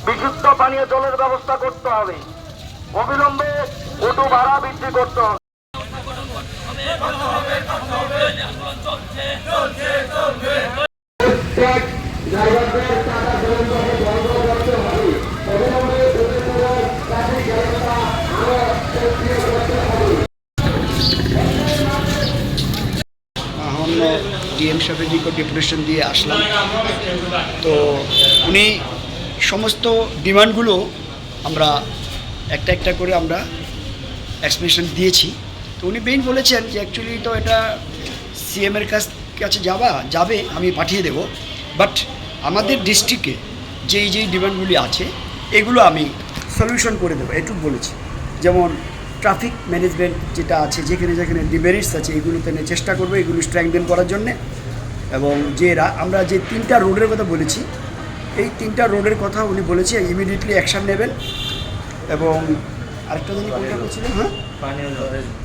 বিশুদ্ধ পানীয় জলের ব্যবস্থা করতে হবে। অবিলম্বে অটো ভাড়া বৃদ্ধি করতে হবে। ডিএম সাহেবের নিকট ডেপুটেশন দিয়ে আসলাম। তো উনি সমস্ত ডিমান্ডগুলো আমরা একটা একটা করে আমরা এক্সপ্লেনেশন দিয়েছি। তো উনি মেইন বলেছেন যে অ্যাকচুয়ালি তো এটা সিএমের কাছে যাবে আমি পাঠিয়ে দেব, বাট আমাদের ডিস্ট্রিক্টে যেই ডিমান্ডগুলি আছে এগুলো আমি সলিউশন করে দেবো এটুকু বলেছি। যেমন ট্রাফিক ম্যানেজমেন্ট যেটা আছে, যেখানে যেখানে ডিমেরিটস আছে এগুলোতে চেষ্টা করবো এগুলো স্ট্রেংথেন করার জন্যে। এবং আমরা যে 3টা রোডের কথা বলেছি, এই 3টা রোডের কথা উনি বলেছে ইমিডিয়েটলি অ্যাকশান নেবেন। এবং আরেকটা জিনিস কোনটা বলছিলেন,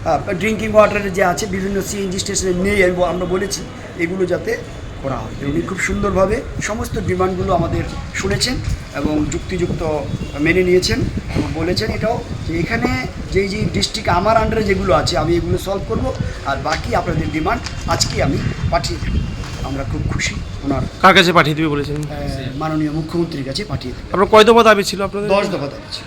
হ্যাঁ ড্রিঙ্কিং ওয়াটারের যে আছে বিভিন্ন সিএনজি স্টেশনে নেই আমরা বলেছি এগুলো যাতে করা হয়। উনি খুব সুন্দরভাবে সমস্ত ডিমান্ডগুলো আমাদের শুনেছেন এবং যুক্তিযুক্ত মেনে নিয়েছেন এবং বলেছেন এটাও যে এখানে যেই ডিস্ট্রিক্ট আমার আন্ডারে যেগুলো আছে আমি এগুলো সলভ করব, আর বাকি আপনাদের ডিমান্ড আজকে আমি পাঠিয়ে দেব। আমরা খুব খুশি। ওনার কার কাছে পাঠিয়ে দেবে বলেছেন? মাননীয় মুখ্যমন্ত্রীর কাছে পাঠিয়ে দেব। আপনার কয় দফা দাবি ছিল? আপনাদের 10 দফা দাবি ছিল।